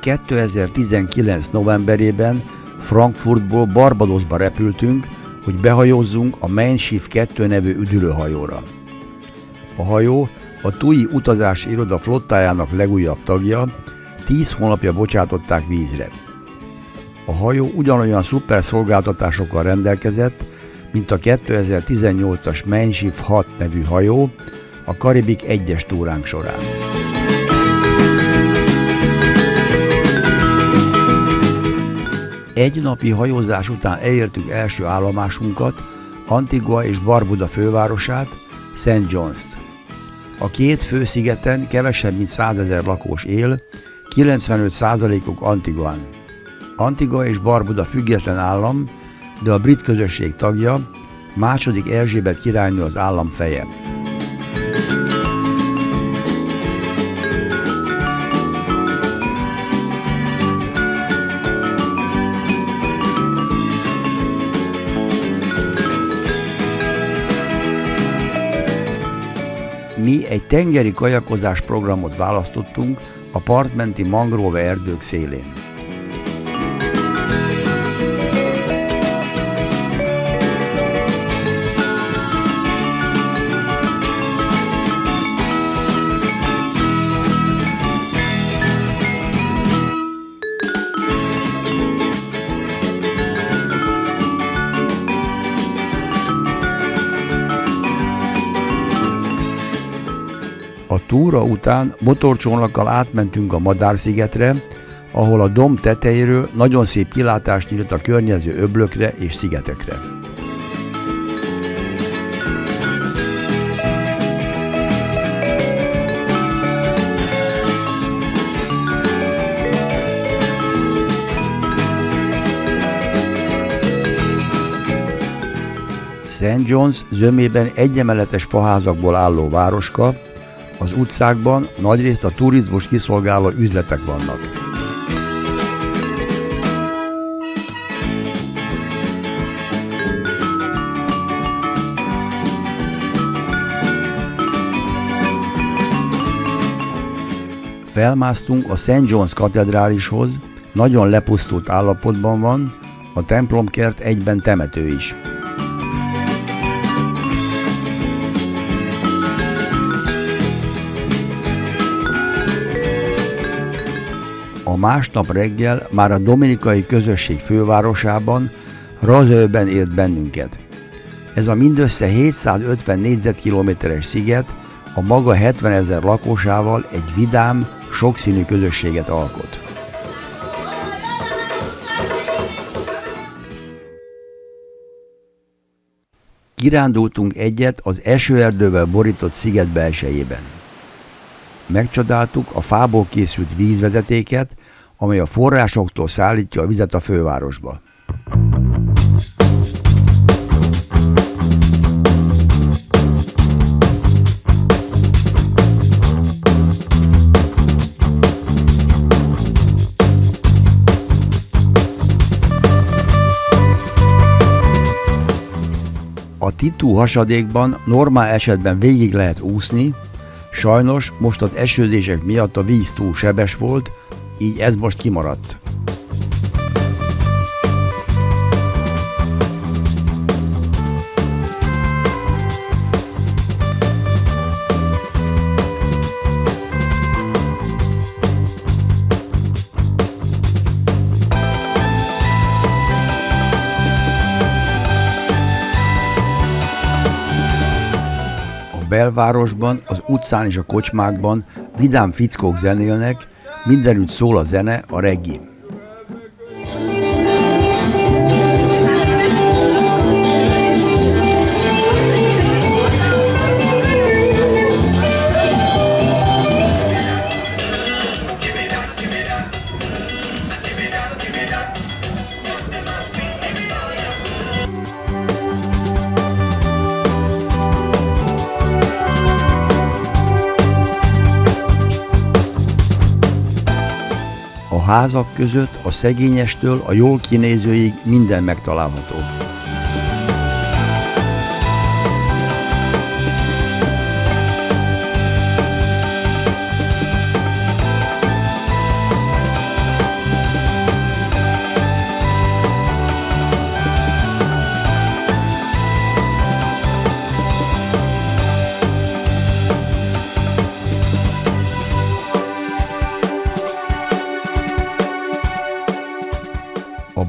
2019. novemberében Frankfurtból Barbadosba repültünk, hogy behajózzunk a Mein Schiff 2 nevű üdülőhajóra. A hajó a TUI utazási iroda flottájának legújabb tagja, 10 hónapja bocsátották vízre. A hajó ugyanolyan szuper szolgáltatásokkal rendelkezett, mint a 2018-as Mein Schiff 6 nevű hajó a Karibik 1-es túránk során. Egy napi hajózás után elértük első állomásunkat, Antigua és Barbuda fővárosát, St. John's-t. A két főszigeten kevesebb mint 100 000 lakos él, 95%-uk Antiguán. Antigua és Barbuda független állam, de a brit közösség tagja, II. Erzsébet királynő az állam feje. Mi egy tengeri kajakozás programot választottunk a partmenti mangrove erdők szélén. A túra után motorcsónakkal átmentünk a Madár-szigetre, ahol a domb tetejéről nagyon szép kilátást nyílt a környező öblökre és szigetekre. St. John's zömében egyemeletes faházakból álló városka, az utcákban nagyrészt a turizmus kiszolgáló üzletek vannak. Felmásztunk a St. John's katedrálishoz, nagyon lepusztult állapotban van, a templomkert egyben temető is. A másnap reggel már a dominikai közösség fővárosában, Razőben ért bennünket. Ez a mindössze 750 négyzetkilométeres sziget a maga 70 000 lakosával egy vidám, sokszínű közösséget alkot. Kirándultunk egyet az esőerdővel borított sziget belsejében. Megcsodáltuk a fából készült vízvezetéket, amely a forrásoktól szállítja a vizet a fővárosba. A Titu hasadékban normál esetben végig lehet úszni, sajnos most az esőzések miatt a víz túl sebes volt, így ez most kimaradt. A belvárosban, az utcán és a kocsmákban vidám fickók zenélnek, mindenütt szól a zene, a reggae. A házak között a szegényestől a jól kinézőig minden megtalálható.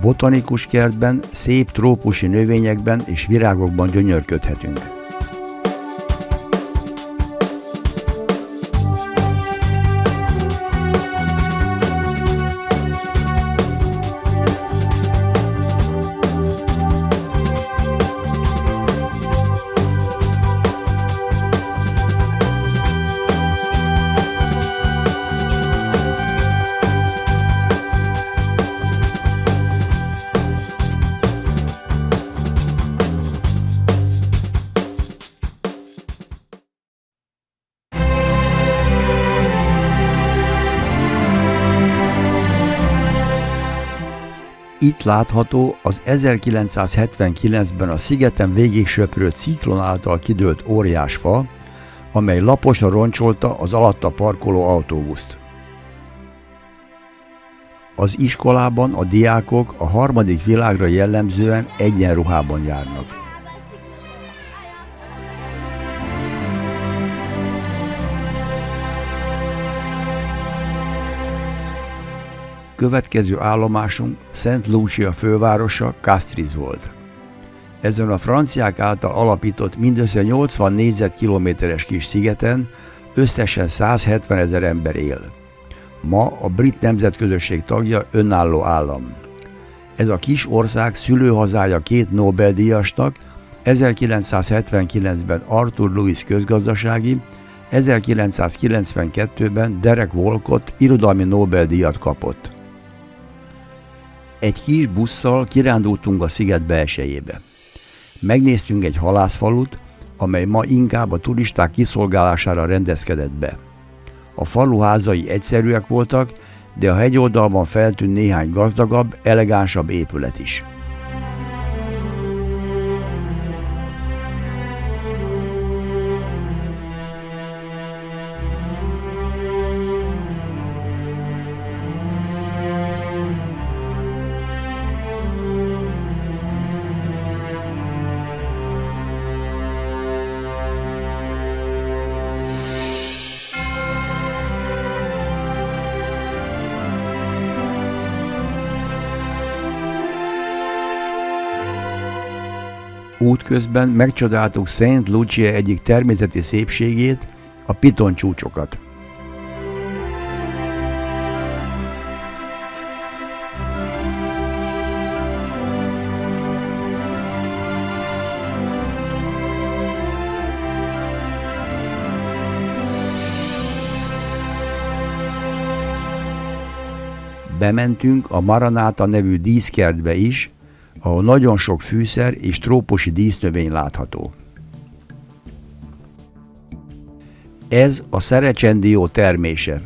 botanikus kertben, szép trópusi növényekben és virágokban gyönyörködhetünk. Itt látható az 1979-ben a szigeten végig söprött ciklon által kidőlt óriásfa, amely laposra roncsolta az alatta parkoló autóbuszt. Az iskolában a diákok a harmadik világra jellemzően egyenruhában járnak. Következő állomásunk Szent Lucia fővárosa, Castries volt. Ezen a franciák által alapított mindössze 80 négyzetkilométeres kis szigeten összesen 170 000 ember él. Ma a brit nemzetközösség tagja, önálló állam. Ez a kis ország szülőhazája két Nobel-díjasnak, 1979-ben Arthur Lewis közgazdasági, 1992-ben Derek Walcott irodalmi Nobel-díjat kapott. Egy kis busszal kirándultunk a sziget belsejébe. Megnéztünk egy halászfalut, amely ma inkább a turisták kiszolgálására rendezkedett be. A falu házai egyszerűek voltak, de a hegyoldalban feltűnt néhány gazdagabb, elegánsabb épület is. Útközben megcsodáltuk Szent Lucia egyik természeti szépségét, a pitoncsúcsokat. Bementünk a Maranata nevű díszkertbe is, ahol nagyon sok fűszer és trópusi dísznövény látható. Ez a szerecsendió termése.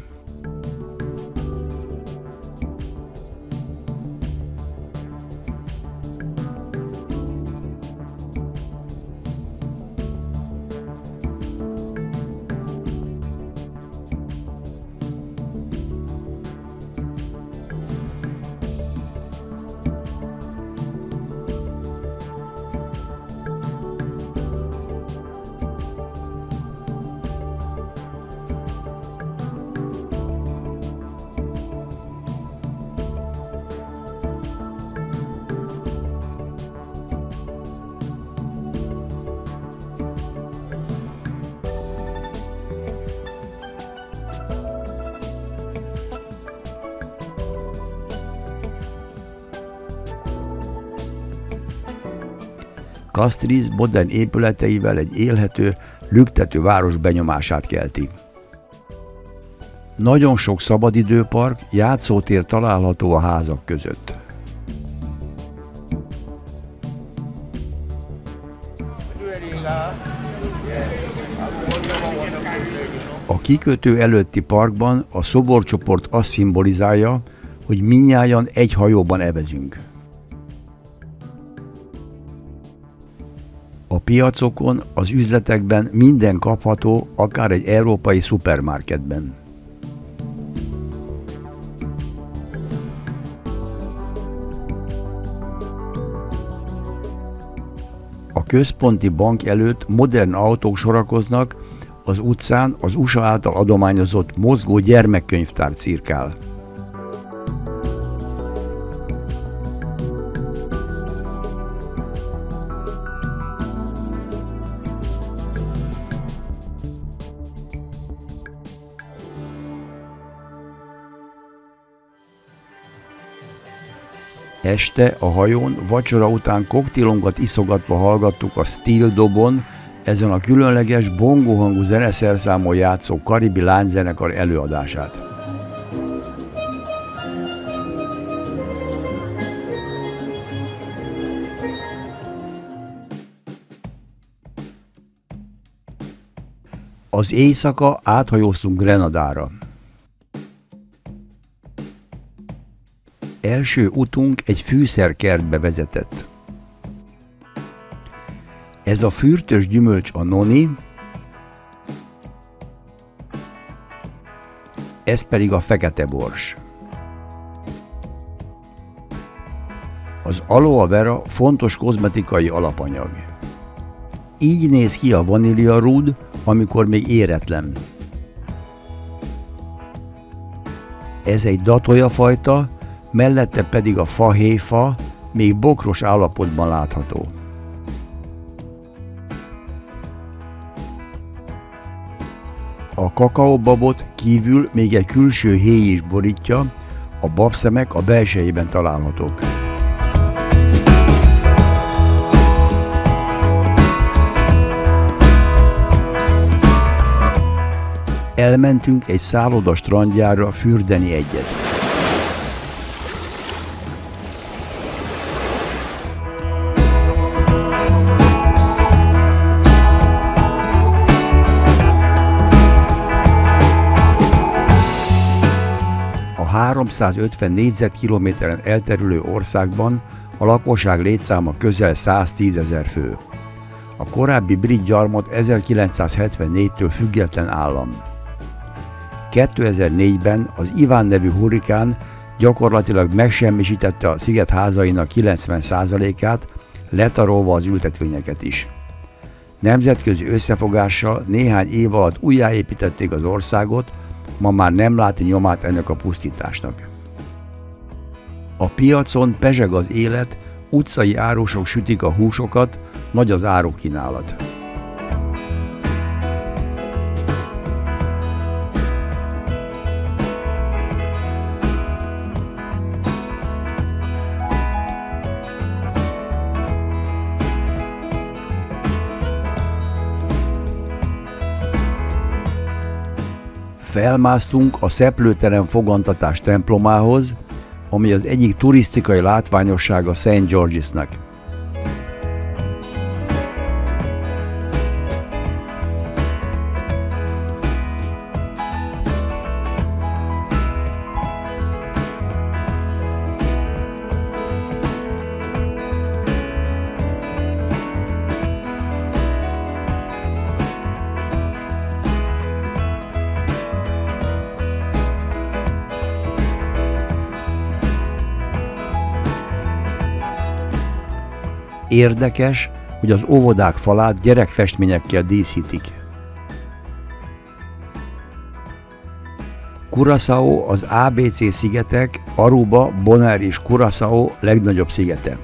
Castries modern épületeivel egy élhető, lüktető város benyomását kelti. Nagyon sok szabadidőpark, játszótér található a házak között. A kikötő előtti parkban a szoborcsoport azt szimbolizálja, hogy mindnyájan egy hajóban evezünk. A piacokon, az üzletekben minden kapható, akár egy európai szupermarketben. A központi bank előtt modern autók sorakoznak, az utcán az USA által adományozott mozgó gyermekkönyvtár cirkál. Este a hajón vacsora után koktélunkat iszogatva hallgattuk a Steel Dobon, ezen a különleges bongóhangú zeneszerszámon játszó karibi lányzenekar előadását. Az éjszaka áthajóztunk Grenadára. Első utunk egy fűszerkertbe vezetett. Ez a fürtös gyümölcs a noni, ez pedig a fekete bors. Az aloe vera fontos kozmetikai alapanyag. Így néz ki a vaníliarúd, amikor még éretlen. Ez egy datolja fajta, mellette pedig a fahéjfa, még bokros állapotban látható. A kakaóbabot kívül még egy külső héj is borítja, a babszemek a belsejében találhatók. Elmentünk egy szálloda strandjára fürdeni egyet. A 350 négyzetkilométeren elterülő országban a lakosság létszáma közel 110 000 fő. A korábbi brit gyarmat 1974-től független állam. 2004-ben az Iván nevű hurrikán gyakorlatilag megsemmisítette a sziget házainak 90%-át, letarolva az ültetvényeket is. Nemzetközi összefogással néhány év alatt újjáépítették az országot, ma már nem látni nyomát ennek a pusztításnak. A piacon pezseg az élet, utcai árusok sütik a húsokat, nagy az árukínálat. Felmásztunk a Szeplőteren fogantatás templomához, ami az egyik turisztikai látványossága St. George's-nek. Érdekes, hogy az óvodák falát gyerekfestményekkel díszítik. Curaçao az ABC szigetek, Aruba, Bonaire és Curaçao legnagyobb szigete.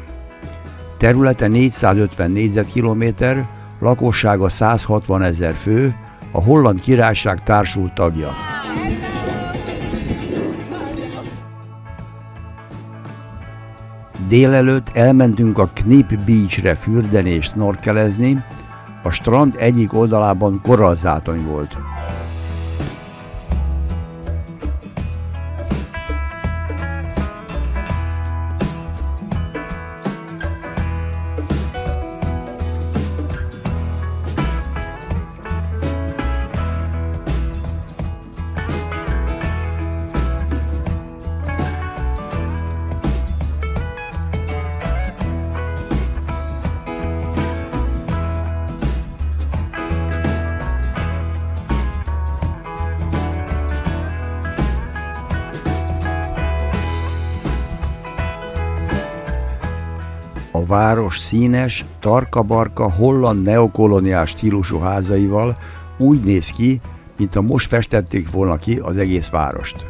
Területe 450 négyzetkilométer, lakossága 160 000 fő, a Holland Királyság társult tagja. Délelőtt elmentünk a Knip Beachre fürdeni és snorkelezni, a strand egyik oldalában korallzátony volt. A város színes, tarka-barka, holland neokoloniás stílusú házaival úgy néz ki, mintha most festették volna ki az egész várost.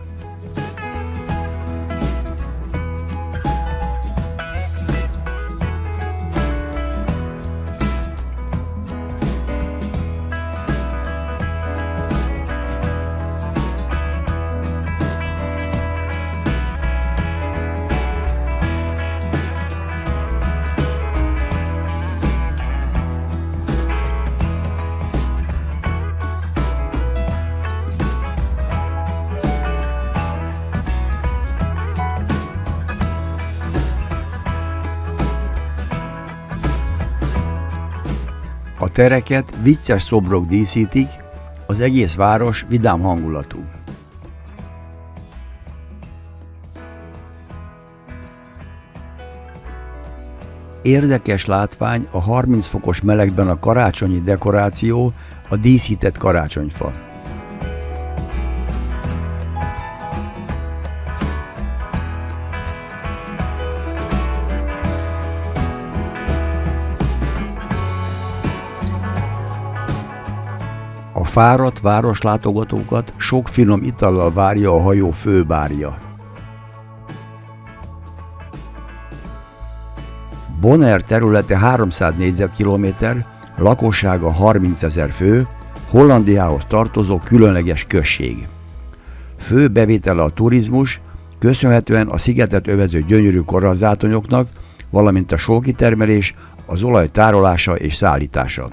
A tereket vicces szobrok díszítik, az egész város vidám hangulatú. Érdekes látvány a 30 fokos melegben a karácsonyi dekoráció, a díszített karácsonyfa. A fáradt városlátogatókat sok finom itallal várja a hajó főbárja. Bonaire területe 300 négyzetkilométer, lakossága 30 000 fő, Hollandiához tartozó különleges község. Fő bevétele a turizmus, köszönhetően a szigetet övező gyönyörű korallzátonyoknak, valamint a sókitermelés, az olaj tárolása és szállítása.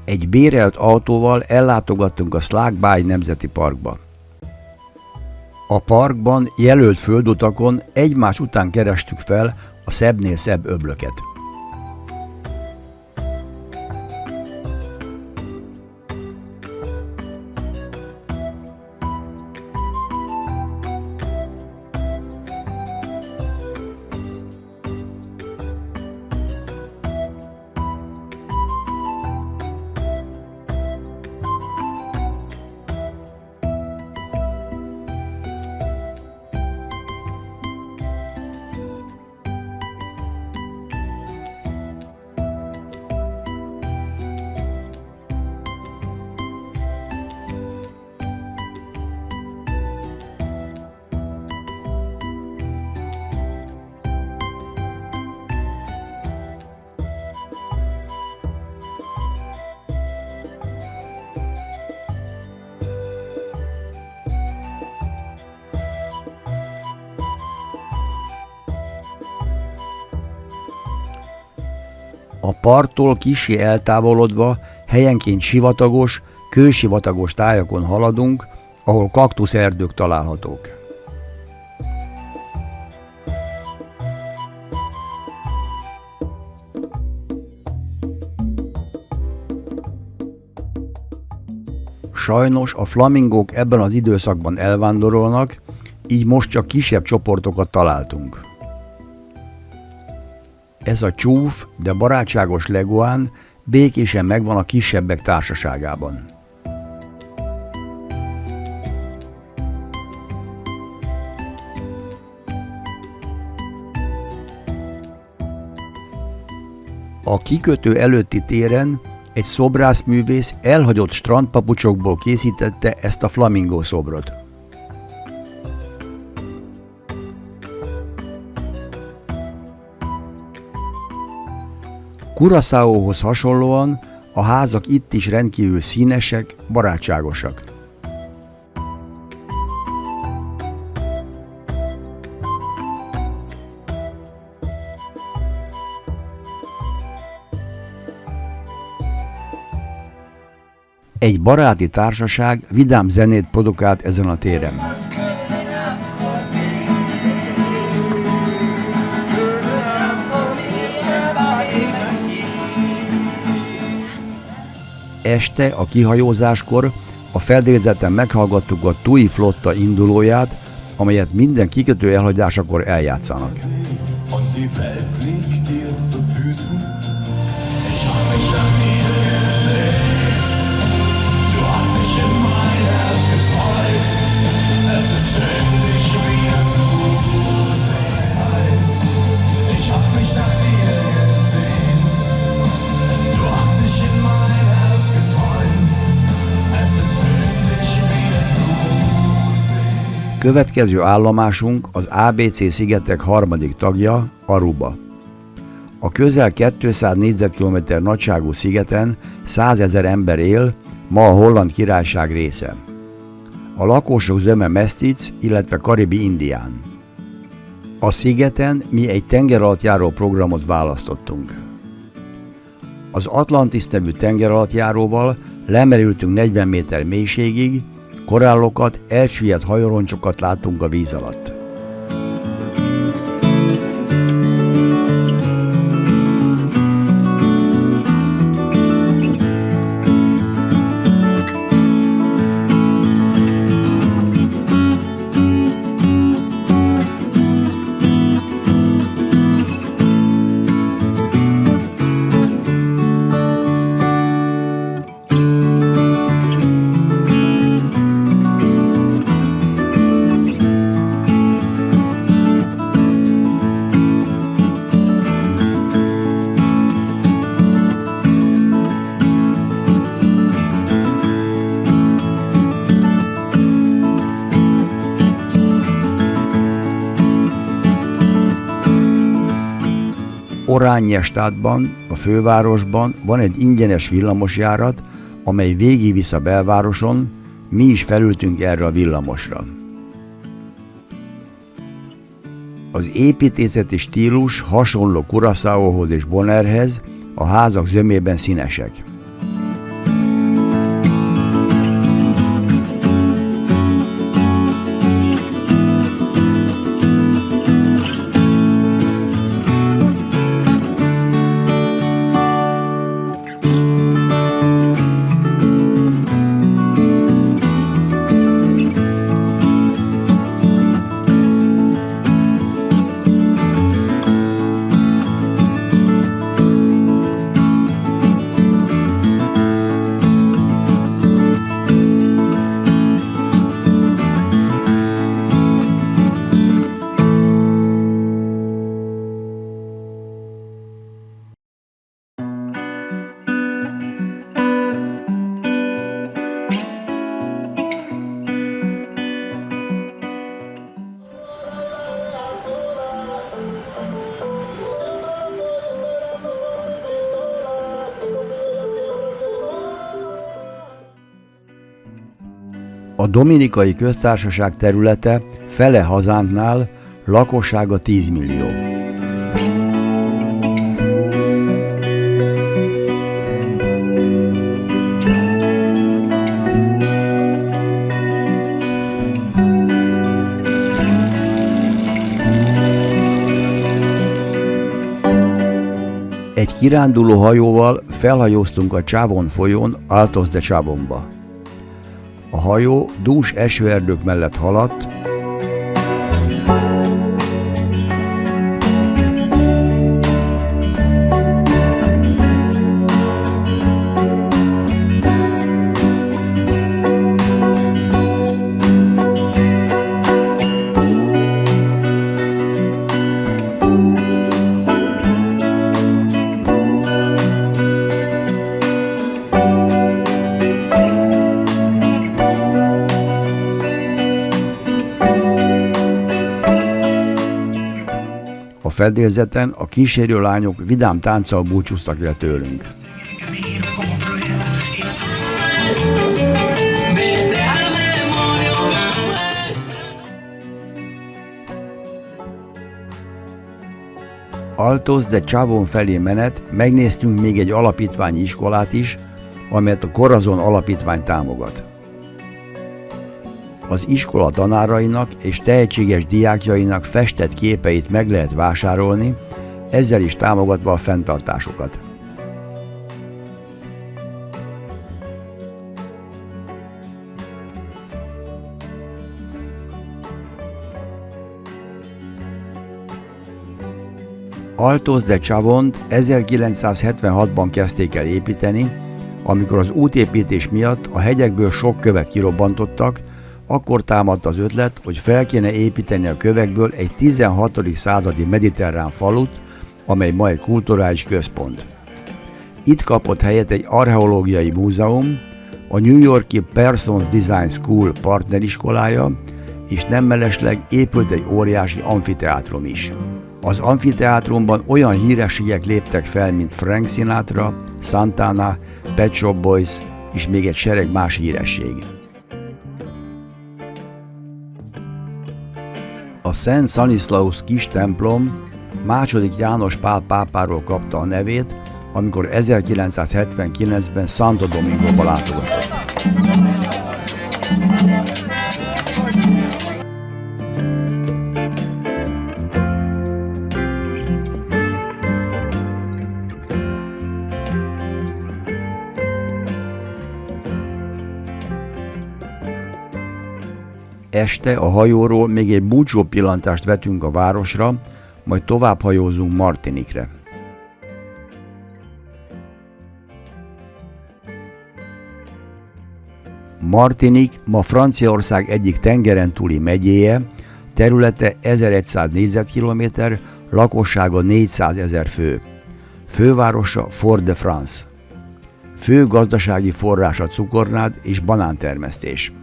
Egy bérelt autóval ellátogattunk a Slack Bay Nemzeti Parkba. A parkban jelölt földutakon egymás után kerestük fel a szebbnél szebb öblöket. A parttól kissé eltávolodva helyenként sivatagos, kősivatagos tájakon haladunk, ahol kaktuszerdők találhatók. Sajnos a flamingók ebben az időszakban elvándorolnak, így most csak kisebb csoportokat találtunk. Ez a csúf, de barátságos leguán békésen megvan a kisebbek társaságában. A kikötő előtti téren egy szobrászművész elhagyott strandpapucsokból készítette ezt a flamingó szobrot. Curaçaóhoz hasonlóan a házak itt is rendkívül színesek, barátságosak. Egy baráti társaság vidám zenét produkált ezen a téren. Este a kihajózáskor a fedélzeten meghallgattuk a TUI flotta indulóját, amelyet minden kikötő elhagyásakor eljátszanak. Következő állomásunk az ABC szigetek harmadik tagja, Aruba. A közel 200 négyzetkilométer nagyságú szigeten 100 000 ember él, ma a Holland Királyság része. A lakosok zöme mesztic, illetve karibi indián. A szigeten mi egy tengeralattjáró programot választottunk. Az Atlantis nevű tengeralattjáróval lemerültünk 40 méter mélységig, korállokat, elsüllyedt hajóroncsokat láttunk a víz alatt. Oranje-stadban, a fővárosban van egy ingyenes villamosjárat, amely végigvisz a belvároson, mi is felültünk erre a villamosra. Az építészeti stílus hasonló Curaçaóhoz és Bonaire-hez, a házak zömében színesek. A Dominikai Köztársaság területe fele hazánknál, lakossága 10 millió. Egy kiránduló hajóval felhajóztunk a Chavon folyón Altos de Chavonba. A hajó dús esőerdők mellett haladt, a fedélzeten a kísérő lányok vidám tánccal búcsúztak el tőlünk. Altos de Chavon felé menet megnéztünk még egy alapítványi iskolát is, amelyet a Corazon alapítvány támogat. Az iskola tanárainak és tehetséges diákjainak festett képeit meg lehet vásárolni, ezzel is támogatva a fenntartásokat. Altos de Chavont 1976-ban kezdték el építeni, amikor az útépítés miatt a hegyekből sok követ kirobbantottak, akkor támadt az ötlet, hogy fel kéne építeni a kövekből egy 16. századi mediterrán falut, amely ma egy kulturális központ. Itt kapott helyet egy archeológiai múzeum, a New York-i Parsons Design School partneriskolája, és nem mellesleg épült egy óriási amfiteátrum is. Az amfiteátrumban olyan hírességek léptek fel, mint Frank Sinatra, Santana, Pet Shop Boys és még egy sereg más híresség. A Szent Stanislaus kis templom II. János Pál pápáról kapta a nevét, amikor 1979-ben Santo Domingóba látogatott. Este a hajóról még egy búcsú pillantást vetünk a városra, majd tovább hajózunk Martiniquere. Martinique ma Franciaország egyik tengeren túli megyéje, területe 1100 négyzetkilométer, lakossága 400 000 fő. Fővárosa Fort-de-France. Fő gazdasági forrása cukornád és banántermesztés.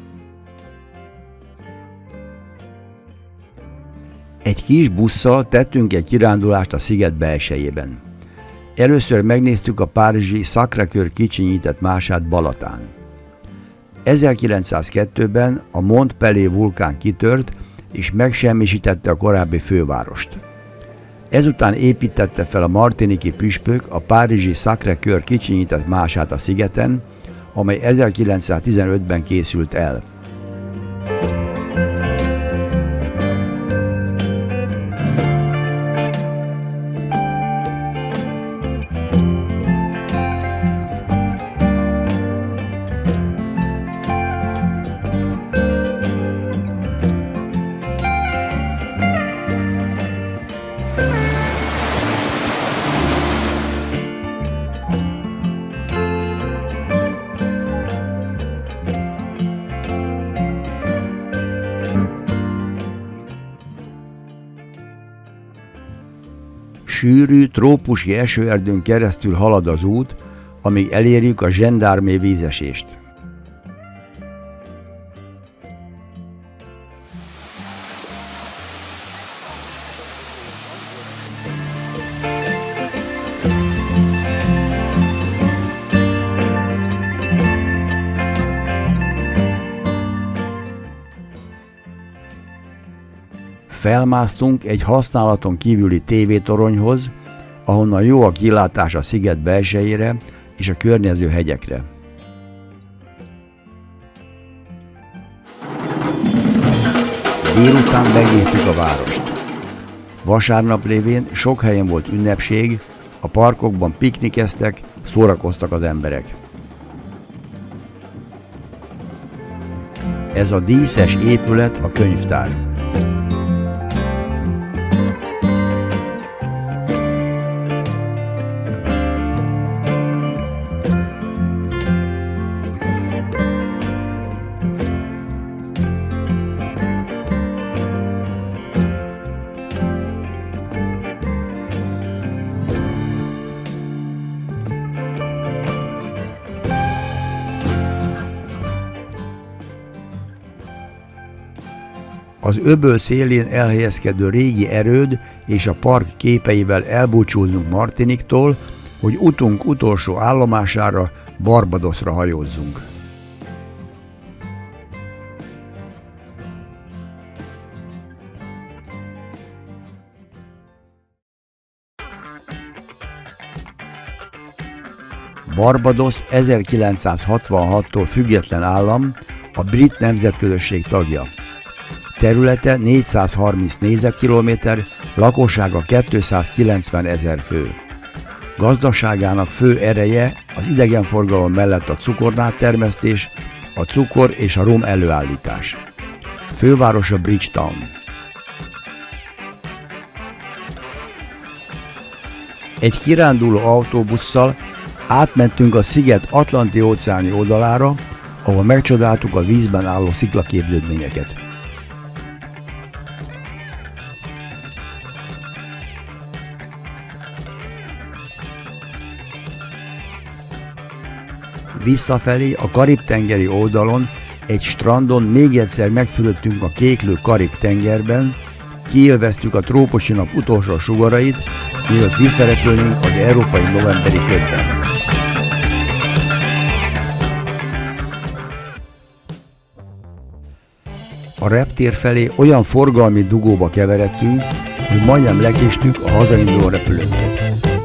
Egy kis busszal tettünk egy kirándulást a sziget belsejében. Először megnéztük a párizsi Sacré-Cœur kicsinyített mását Balatán. 1902-ben a Mont-Pelé vulkán kitört, és megsemmisítette a korábbi fővárost. Ezután építette fel a martiniki püspök a párizsi Sacré-Cœur kicsinyített mását a szigeten, amely 1915-ben készült el. Sűrű, trópusi esőerdőn keresztül halad az út, amíg elérjük a Gendarmé vízesést. Felmásztunk egy használaton kívüli tévétoronyhoz, ahonnan jó a kilátás a sziget belsejére és a környező hegyekre. Délután megnéztük a várost. Vasárnap lévén sok helyen volt ünnepség, a parkokban piknikeztek, szórakoztak az emberek. Ez a díszes épület a könyvtár. Az öböl szélén elhelyezkedő régi erőd és a park képeivel elbúcsúzunk Martiniktól, hogy utunk utolsó állomására, Barbadosra hajózzunk. Barbados 1966-tól független állam, a brit nemzetközösség tagja. Területe 430 négyzetkilométer, lakossága 290 000 fő. Gazdaságának fő ereje az idegenforgalom mellett a cukornáttermesztés, a cukor és a rom előállítás. Fővárosa Bridgetown. Egy kiránduló autóbusszal átmentünk a sziget atlanti-óceáni oldalára, ahol megcsodáltuk a vízben álló sziklaképződményeket. Visszafelé a Karib-tengeri oldalon egy strandon még egyszer megfürödtünk a kéklő Karib-tengerben, kiélveztük a trópusi nap utolsó sugarait, mielőtt visszarepülnénk az európai novemberi ködben. A reptér felé olyan forgalmi dugóba keveredtünk, hogy majdnem lekéstük a hazainduló repülőnket.